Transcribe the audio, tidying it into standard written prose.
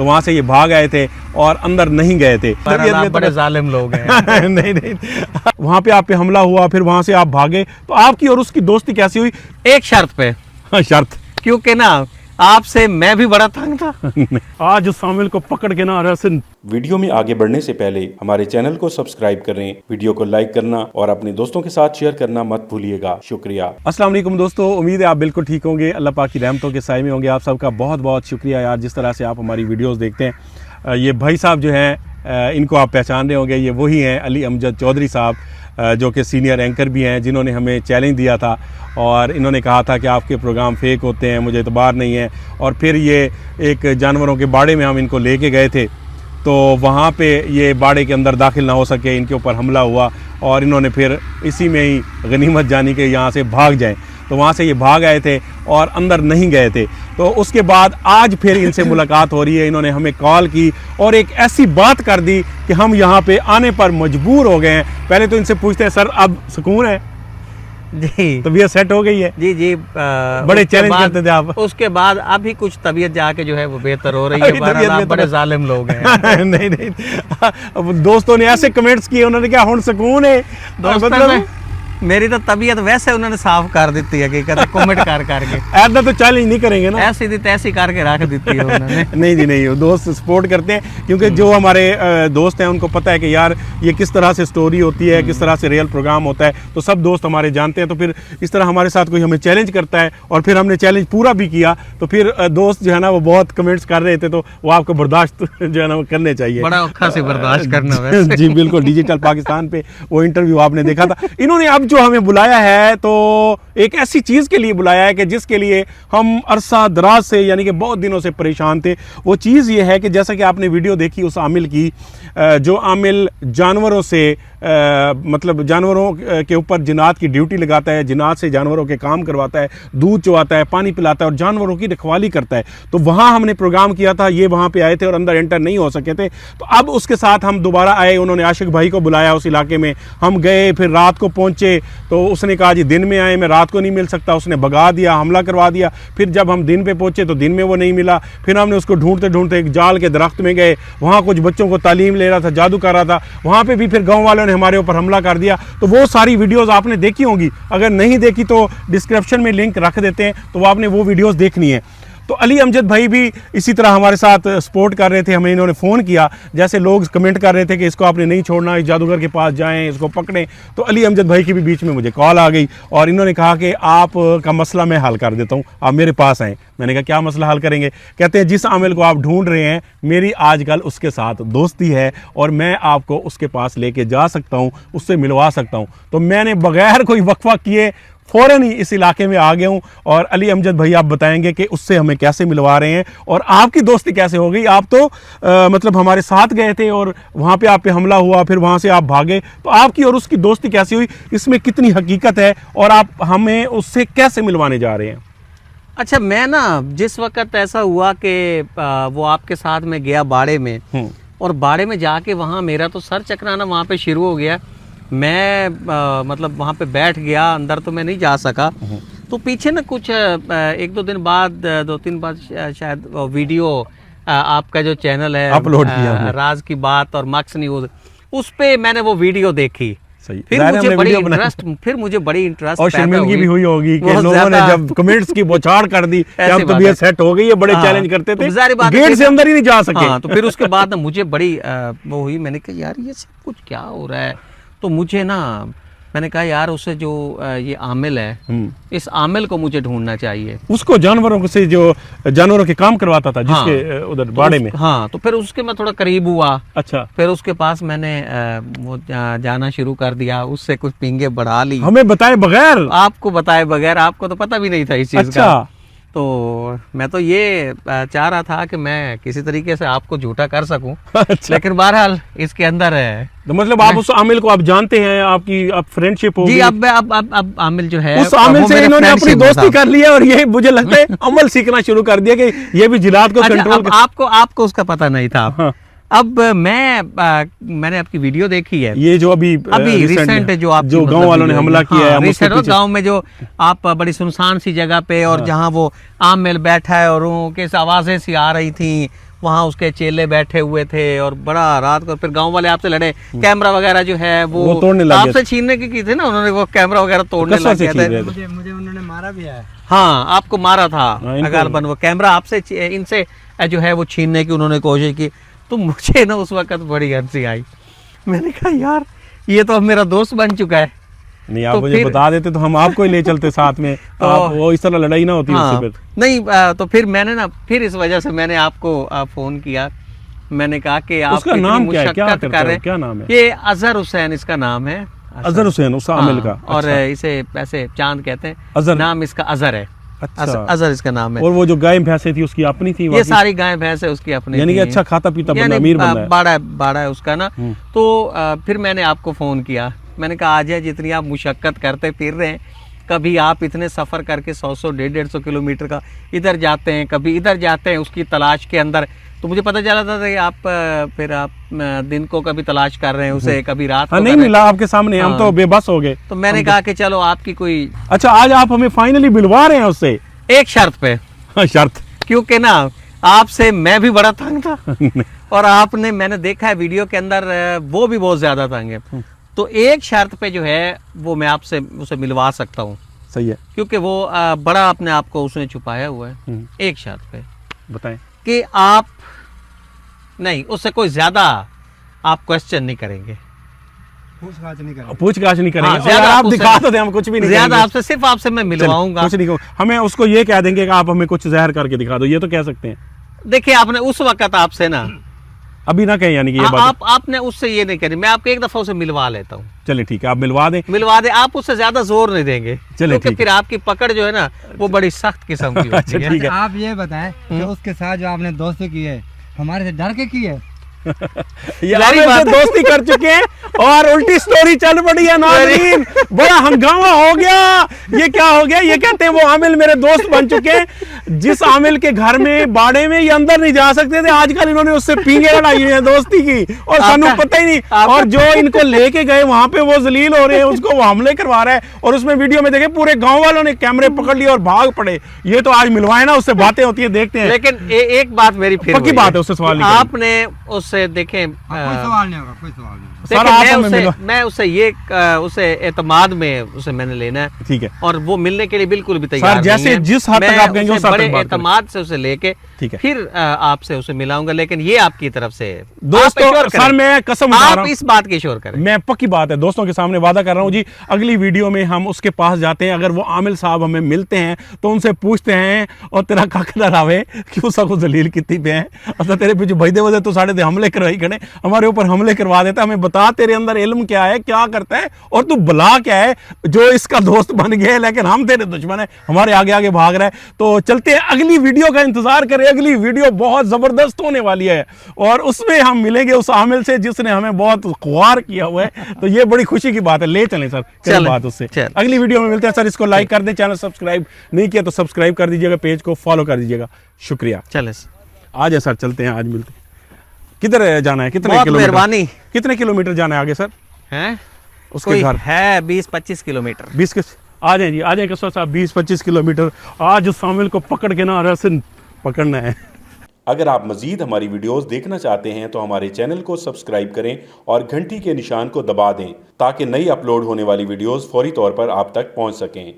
तो वहाँ से ये भाग आए थे और अंदर नहीं गए थे। बड़े जालिम लोग हैं। नहीं, वहाँ पे आप पे हमला हुआ, फिर वहाँ से आप भागे, तो आपकी और उसकी दोस्ती कैसी हुई? एक शर्त पे। शर्त? क्योंकि ना आपसे मैं भी बड़ा तंग था। आज उस शामिल को पकड़ के ना ऐसे। वीडियो में आगे बढ़ने से पहले हमारे चैनल को सब्सक्राइब करें, वीडियो को लाइक करना और अपने दोस्तों के साथ शेयर करना मत भूलिएगा। शुक्रिया। अस्सलाम वालेकुम दोस्तों, उम्मीद है आप बिल्कुल ठीक होंगे, अल्लाह पाक की रहमतों के साए में होंगे। आप सबका बहुत बहुत शुक्रिया यार, जिस तरह से आप हमारी वीडियोस देखते हैं। ये भाई साहब जो हैं, इनको आप पहचान रहे होंगे, ये वही हैं अली अमजद चौधरी साहब, जो कि सीनियर एंकर भी हैं, जिन्होंने हमें चैलेंज दिया था और इन्होंने कहा था कि आपके प्रोग्राम फेक होते हैं, मुझे एतबार नहीं है। और फिर ये एक जानवरों के बाड़े में हम इनको लेके गए थे, तो वहाँ पे ये बाड़े के अंदर दाखिल ना हो सके, इनके ऊपर हमला हुआ और इन्होंने फिर इसी में ही गनीमत जानी कि यहाँ से भाग जाएं, तो वहाँ से ये भाग आए थे और अंदर नहीं गए थे। तो उसके बाद आज फिर इनसे मुलाकात हो रही है। इन्होंने हमें कॉल की और एक ऐसी बात कर दी कि हम यहाँ पे आने पर मजबूर हो गए हैं। पहले तो इनसे पूछते हैं, सर अब सुकून है? जी, तबीयत सेट हो गई है? जी। बड़े चैलेंज करते थे आप। उसके बाद अभी कुछ तबीयत जाके जो है वो बेहतर हो रही है। आप बड़े जालिम लोग हैं। नहीं, दोस्तों ने ऐसे कमेंट्स किए, उन्होंने क्या हुण सुकून है? मतलब मेरी तो तबीयत वैसे उन्होंने साफ कर दी है कि कहते कमेंट कर करके। ऐसा तो चैलेंज नहीं करेंगे ना, ऐसी थी तैसी करके रख देती है उन्होंने। नहीं जी नहीं, दोस्त सपोर्ट करते हैं, क्योंकि जो हमारे दोस्त हैं उनको पता है कि यार ये किस तरह से स्टोरी होती है, किस तरह से रियल प्रोग्राम होता है, तो सब दोस्त हमारे जानते हैं। तो फिर इस तरह हमारे साथ कोई हमें चैलेंज करता है और फिर हमने चैलेंज पूरा भी किया, तो फिर दोस्त जो है ना वो बहुत कमेंट्स कर रहे थे, तो वो आपको बर्दाश्त जो है ना वो करने चाहिए, बड़ा औखा से बर्दाश्त करना वैसे। जी बिल्कुल। डिजिटल पाकिस्तान पे वो इंटरव्यू आपने देखा था। इन्होंने अब जो हमें बुलाया है तो एक ऐसी चीज के लिए बुलाया है कि जिसके लिए हम अरसा दराज से यानी कि बहुत दिनों से परेशान थे। वो चीज ये है कि जैसा कि आपने वीडियो देखी उस आमिल की, जो आमिल जानवरों से मतलब जानवरों के ऊपर जिनात की ड्यूटी लगाता है, जिनात से जानवरों के काम करवाता है, दूध चुवाता है, पानी पिलाता है और जानवरों की रखवाली करता है। तो वहाँ हमने प्रोग्राम किया था, ये वहाँ पे आए थे और अंदर एंटर नहीं हो सके थे। तो अब उसके साथ हम दोबारा आए, उन्होंने आशिक भाई को बुलाया उस इलाके में, हम गए, फिर रात को पहुँचे तो उसने कहा जी दिन में आए, मैं रात को नहीं मिल सकता, उसने भगा दिया, हमला करवा दिया। फिर जब हम दिन पे पहुँचे तो दिन में वो नहीं मिला, फिर हमने उसको ढूंढते ढूंढते एक जाल के दरख्त में गए, वहाँ कुछ बच्चों को तालीम ले रहा था, जादू कर रहा था, वहाँ पे भी फिर गाँव वालों ने हमारे ऊपर हमला कर दिया। तो वो सारी वीडियोस आपने देखी होंगी, अगर नहीं देखी तो डिस्क्रिप्शन में लिंक रख देते हैं, तो आपने वो वीडियोस देखनी है। तो अली अमजद भाई भी इसी तरह हमारे साथ सपोर्ट कर रहे थे। हमें इन्होंने फ़ोन किया, जैसे लोग कमेंट कर रहे थे कि इसको आपने नहीं छोड़ना, इस जादूगर के पास जाएं, इसको पकड़ें। तो अली अमजद भाई की भी बीच में मुझे कॉल आ गई और इन्होंने कहा कि आपका मसला मैं हल कर देता हूं, आप मेरे पास आएँ। मैंने कहा क्या मसला हल करेंगे? कहते हैं जिस आमिल को आप ढूंढ रहे हैं, मेरी आजकल उसके साथ दोस्ती है और मैं आपको उसके पास लेके जा सकता हूँ, उससे मिलवा सकता हूँ। तो मैंने बगैर कोई वक्फा किए फ़ौरन ही इस इलाके में आ गया हूँ। और अली अमजद भाई आप बताएंगे कि उससे हमें कैसे मिलवा रहे हैं और आपकी दोस्ती कैसे हो गई? आप तो मतलब हमारे साथ गए थे और वहाँ पे आप पे हमला हुआ, फिर वहाँ से आप भागे, तो आपकी और उसकी दोस्ती कैसे हुई? इसमें कितनी हकीकत है और आप हमें उससे कैसे मिलवाने जा रहे हैं? अच्छा, मैं ना जिस वक्त ऐसा हुआ कि वो आपके साथ में गया बाड़े में, और बाड़े में जाके वहाँ मेरा तो सर चकराना वहाँ पे शुरू हो गया। मैं मतलब वहाँ पे बैठ गया, अंदर तो मैं नहीं जा सका। तो पीछे ना कुछ 1-2 दिन बाद, 2-3 बाद शायद वीडियो आपका जो चैनल है अपलोड किया राज की बात और मक्स न्यूज़, उस पे मैंने वो वीडियो देखी। सही। फिर मुझे बड़ी इंटरेस्ट और शर्मिंदगी भी हुई होगी कि लोगों ने जब कमेंट्स की बौछार कर दी कि अब तबीयत सेट हो गई है, बड़े चैलेंज करते थे, गेट से अंदर ही नहीं जा सके। तो फिर उसके बाद ना मुझे बड़ी वो हुई, मैंने कहा यार ये सब कुछ क्या हो रहा है? तो मुझे ना मैंने कहा यार उससे जो ये आमिल है, इस आमिल को मुझे ढूंढना चाहिए। उसको जानवरों से जो जानवरों के काम करवाता था जिसके उधर बाड़े में। हाँ, तो फिर उसके मैं थोड़ा करीब हुआ। अच्छा। फिर उसके पास मैंने वो जाना शुरू कर दिया, उससे कुछ पिंगे बढ़ा ली, हमें बताए बगैर, आपको बताए बगैर। आपको तो पता भी नहीं था इस चीज का। तो मैं तो ये चाह रहा था कि मैं किसी तरीके से आपको झूठा कर सकूं। अच्छा। लेकिन बहरहाल इसके अंदर है, तो मतलब आप उस आमिल को आप जानते हैं, आपकी अब फ्रेंडशिप हो गई? जी, अब आमिल जो है उस आमिल से इन्होंने अपनी दोस्ती कर ली है और ये मुझे लगता है अमल सीखना शुरू कर दिया कि ये भी जिलात को कंट्रोल। आपको उसका पता नहीं था। हाँ। अब मैंने आपकी वीडियो देखी है, ये जो अभी रिसेंट जो गांव वालों ने हमला किया है, गांव में जो आप बड़ी सुनसान सी जगह पे, और जहां वो आमिल बैठा है और उनके आवाजें सी आ रही थी, वहाँ उसके चेले बैठे हुए थे और बड़ा रात को फिर गांव वाले आपसे लड़े, कैमरा वगैरह जो है वो तोड़ने लगे आपसे छीनने की थी ना, उन्होंने वो कैमरा वगैरह तोड़ने कसर लग से गए छीन थे। रहे थे। मुझे उन्होंने मारा भी है। हाँ, आपको मारा था इनको- गालबन, वो कैमरा आपसे इनसे जो है वो छीनने की उन्होंने कोशिश की। तो मुझे ना उस वक्त बड़ी हंसी आई। मैंने कहा यार ये तो अब मेरा दोस्त बन चुका है। नहीं, आप तो मुझे फिर- बता देते तो हम आपको ही ले चलते साथ में, तो आप वो इस तरह लड़ाई ना होती हाँ, उससे फिर। नहीं तो फिर मैंने ना फिर इस वजह से मैंने आपको फ़ोन किया। मैंने कहा कि आप उसका इतनी नाम क्या है? क्या मुशक्कत करता कर है? रहे क्या नाम है? ये अजहर हुसैन इसका नाम है। अजहर हुसैन, उस आमिल का। और अच्छा। इसे ऐसे चांद कहते हैं। अजहर। नाम इसका अजहर है। अच्छा। अजहर इसका नाम है। और वो जो गाय भैंसे थी उसकी अपनी थी? ये बाकी? सारी गाय भैंस है उसकी अपनी यानी कि थी। अच्छा खाता पीता बंदा, यानी अमीर बंदा है। बाड़ा है उसका ना। तो फिर मैंने आपको फ़ोन किया। मैंने कहा आज है जितनी आप मुशक्कत करते फिर रहे हैं, कभी आप इतने सफ़र करके 100-100 150 किलोमीटर का इधर जाते हैं, कभी इधर जाते हैं उसकी तलाश के अंदर। तो मुझे पता चला था कि आप फिर आप दिन को कभी तलाश कर रहे हैं उसे, कभी रात को हाँ, नहीं कर रहे हैं। मिला आपके सामने, हम तो बेबस हो गए। तो मैंने कहा कि चलो आपकी कोई अच्छा, आज आप हमें फाइनली मिलवा रहे हैं उससे? एक शर्त पे, हाँ, शर्त। क्योंकि ना आपसे मैं भी बड़ा तंग था और आपने, मैंने देखा है वीडियो के अंदर वो भी बहुत ज्यादा तंग है। तो एक शर्त पे जो है वो मैं आपसे उसे मिलवा सकता हूँ, सही है, क्योंकि वो बड़ा अपने आप को उसने छुपाया हुआ है। एक शर्त पे बताएं। कि आप नहीं, उससे कोई ज्यादा आप क्वेश्चन नहीं करेंगे, पूछताछ नहीं करेंगे। पूछताछ नहीं करेंगे। हाँ, और ज्यादा आप उससे- दिखा तो दें, हम कुछ भी नहीं ज्यादा करेंगे। आपसे सिर्फ आपसे मैं मिलवाऊंगा। कुछ नहीं कहो, हमें उसको ये कह देंगे कि आप हमें कुछ जहर करके दिखा दो, ये तो कह सकते हैं। देखिए आपने उस वक्त आपसे ना अभी ना कहें, यानी कि ये बात। आपने उससे ये नहीं करी, मैं आपको एक दफा उसे मिलवा लेता हूँ। चलिए ठीक है, आप मिलवा दें। मिलवा दे, आप उससे ज्यादा जोर नहीं देंगे, चलिए, क्योंकि ठीक फिर आपकी पकड़ जो है ना वो बड़ी सख्त किस्म की होती अच्छा, है। ठीक है। आप ये बताएं कि उसके साथ जो आपने दोस्ती की है, हमारे से डर के की है? ये जारी आमिर से बात है। दोस्ती कर चुके हैं और उल्टी स्टोरी चल पड़ी है नाज़रीन। बड़ा हंगामा हो गया। ये क्या हो गया? ये कहते हैं वो आमिल मेरे दोस्त बन चुके हैं। जिस आमिल के घर में बाड़े में ये अंदर नहीं जा सकते थे, आजकल इन्होंने उससे पींगे लड़ाई है दोस्ती की, और सानू पता ही नहीं। और जो इनको लेके गए वहां पे वो जलील हो रहे हैं, उसको वो हमले करवा रहा है। और उसमें वीडियो में देखे पूरे गांव वालों ने कैमरे पकड़ लिए और भाग पड़े। ये तो आज मिलवाए ना, उससे बातें होती है, देखते हैं। लेकिन एक बात मेरी फिर पक्की वही बात है, उससे सवाल नहीं करेंगे। आपने उससे देखें कोई सवाल नहीं होगा, कोई सवाल नहीं होगा। सर, देखिए, आप मैं हमें उसे मिलो। मैं उसे ये उसे एतमाद में उसे मैंने लेना है, ठीक है और वो मिलने के लिए बिल्कुल भी तैयार सर, जैसे नहीं है। जिस हद तक मैं आप कहेंगे उसे उस हद बड़े तक बात करें। एतमाद से उसे लेके ठीक है। फिर आपसे उसे मिलाऊंगा, लेकिन ये आपकी तरफ से है। दोस्तों, आप assure सर करें। मैं कसम उठा आप रहा हूं, इस बात की श्योर करें। मैं पक्की बात है दोस्तों के सामने वादा कर रहा हूं जी, अगली वीडियो में हम उसके पास जाते हैं। अगर वो आमिल साहब हमें मिलते हैं तो उनसे पूछते हैं, और तेरा काकदार आवे क्यों सबको जलील कितनी पे है, अच्छा तेरे पीछे भजदे वजह तो साढ़े हमले करवाई खड़े, हमारे ऊपर हमले करवा देता। हमें बता तेरे अंदर इल्म क्या है, क्या करता है, और तू भला क्या है जो इसका दोस्त बन गया है, लेकिन हम तेरे दुश्मन है, हमारे आगे आगे भाग रहा है। तो चलते हैं, अगली वीडियो का इंतजार करें। अगली वीडियो बहुत जबरदस्त होने वाली है और उसमें हम मिलेंगे उस आमिल से जिसने हमें बहुत ख्वार किया हुआ है। तो ये बड़ी खुशी की बात है। ले चलें सर, करें चलें, बात उससे। चलें। अगली वीडियो में मिलते हैं सर। इसको लाइक कर दें, चैनल सब्सक्राइब नहीं किया तो सब्सक्राइब कर दीजिएगा, पेज को फॉलो कर दीजिएगा। शुक्रिया। चले आज है सर, चलते हैं, आज मिलते हैं। किधर जाना है, कितने बहुत किलोमीटर? मेहरबानी। कितने किलोमीटर जाना है आगे सर हैं उसके कोई घर? है 20-25 किलोमीटर। 20 के आ जाए जी, आ जाए कसर साहब, 20-25 किलोमीटर। आज उस शामिल को पकड़ के ना रस्म पकड़ना है। अगर आप मजीद हमारी वीडियोस देखना चाहते हैं तो हमारे चैनल को सब्सक्राइब करें और घंटी के निशान को दबा दें ताकि नई अपलोड होने वाली वीडियोस फौरी तौर पर आप तक पहुंच सकें।